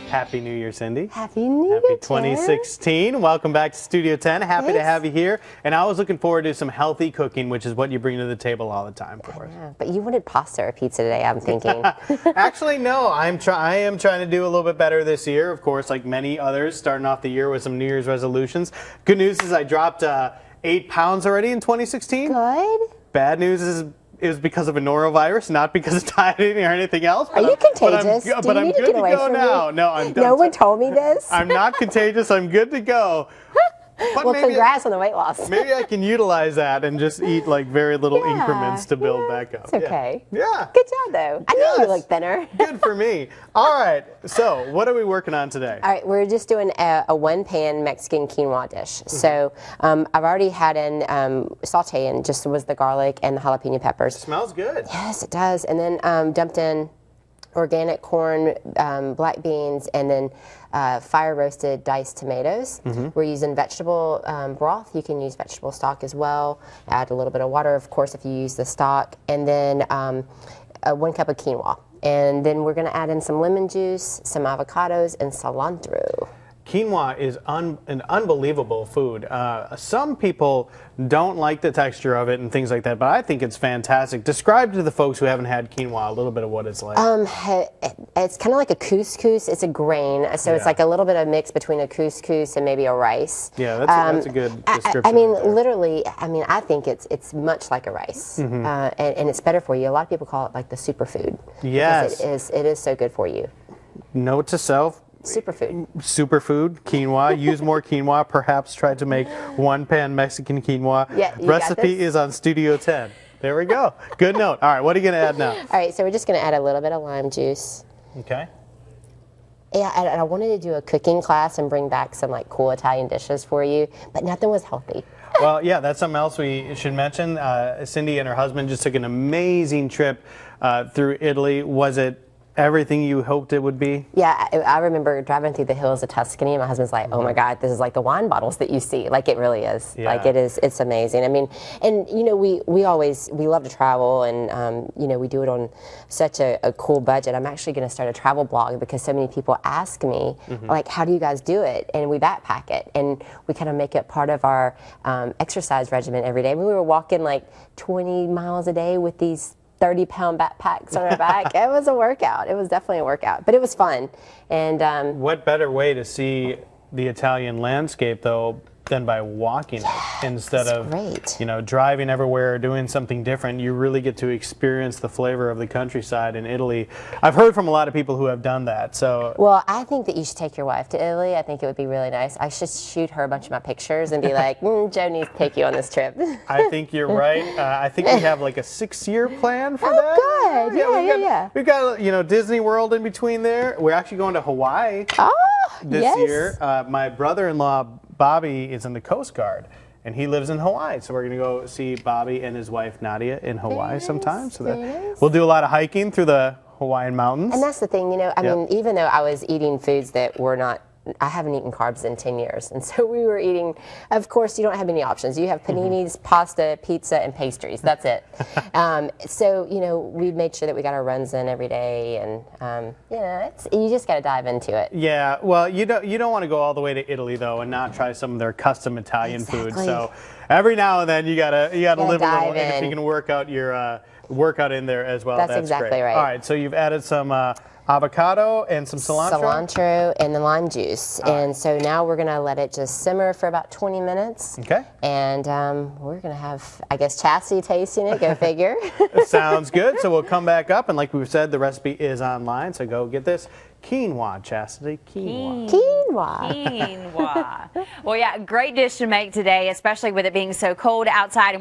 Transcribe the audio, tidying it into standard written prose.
Happy New Year, Cindy. Happy New Year, Happy 2016. Welcome back to Studio 10. Happy to have you here. And I was looking forward to some healthy cooking, which is what you bring to the table all the time for us. Yeah, but you wanted pasta or pizza today, I'm thinking. Actually, no. I am trying to do a little bit better this year. Of course, like many others, starting off the year with some New Year's resolutions. Good news is I dropped 8 pounds already in 2016. Good. Bad news is it was because of a norovirus, not because of dieting or anything else. Are you contagious? But I'm good to go now. No, I'm done. No one told me this. I'm not contagious. I'm good to go. But well, congrats on the weight loss. Maybe I can utilize that and just eat like very little increments to build back up. It's okay. Yeah. Good job, though. I knew you looked thinner. Good for me. All right. So what are we working on today? All right. We're just doing a one-pan Mexican quinoa dish. So I've already had in sauteing, just was the garlic and the jalapeno peppers. It smells good. Yes, it does. And then dumped in organic corn, black beans, and then fire roasted diced tomatoes. We're using vegetable broth. You can use vegetable stock as well. Add a little bit of water, of course, if you use the stock. And then 1 cup of quinoa. And then we're going to add in some lemon juice, some avocados, and cilantro. Quinoa is an unbelievable food. Some people don't like the texture of it and things like that, but I think it's fantastic. Describe to the folks who haven't had quinoa a little bit of what it's like. It's kind of like a couscous. It's a grain, so it's like a little bit of mix between a couscous and maybe a rice. Yeah, that's a good description. I mean, right literally, I think it's much like a rice, and it's better for you. A lot of people call it like the superfood. Yes. It is so good for you. Note to self. Superfood. Superfood, quinoa. Use more quinoa. Perhaps try to make one pan Mexican quinoa. Yeah, Recipe is on Studio 10. There we go. Good note. All right, what are you going to add now? All right, so we're just going to add a little bit of lime juice. Okay. Yeah, and I wanted to do a cooking class and bring back some like cool Italian dishes for you, but nothing was healthy. Well, yeah, that's something else we should mention. Cindy and her husband just took an amazing trip through Italy. Was it everything you hoped it would be? Yeah, I remember driving through the hills of Tuscany, and my husband's like, oh my God, this is like the wine bottles that you see. Like, it really is. Yeah. Like, it's amazing. I mean, and you know, we love to travel, and you know, we do it on such a cool budget. I'm actually going to start a travel blog because so many people ask me, like, how do you guys do it? And we backpack it, and we kind of make it part of our exercise regimen every day. We were walking like 20 miles a day with these 30-pound backpacks on our back. It was a workout. It was definitely a workout, but it was fun. And what better way to see the Italian landscape, though, than by walking it instead of great. You know, driving everywhere or doing something different. You really get to experience the flavor of the countryside in Italy. I've heard from a lot of people who have done that. So, well, I think that you should take your wife to Italy. I think it would be really nice. I should shoot her a bunch of my pictures and be like, Joe needs to take you on this trip. I think you're right. I think we have like a 6-year plan for that. Oh, good. Yeah. We've got, you know, Disney World in between there. We're actually going to Hawaii this year. My brother-in-law, Bobby, is in the Coast Guard, and he lives in Hawaii. So we're going to go see Bobby and his wife, Nadia, in Hawaii sometime. So that we'll do a lot of hiking through the Hawaiian mountains. And that's the thing, you know, I mean, even though I was eating foods that were not, I haven't eaten carbs in 10 years. And so we were eating, of course, you don't have many options. You have paninis, pasta, pizza, and pastries. That's it. So, you know, we made sure that we got our runs in every day. And, you know, you just got to dive into it. Yeah, well, you don't want to go all the way to Italy, though, and not try some of their custom Italian food. So every now and then you gotta live a little, and if you can work out your workout in there as well, that's exactly great. right. All right, so you've added some avocado and some cilantro? Cilantro and the lime juice. And so now we're going to let it just simmer for about 20 minutes. Okay. And we're going to have, I guess, Chastity tasting it. Go figure. Sounds good. So we'll come back up. And like we've said, the recipe is online. So go get this. Quinoa, Chastity. Quinoa. Quinoa. Well, yeah, great dish to make today, especially with it being so cold outside.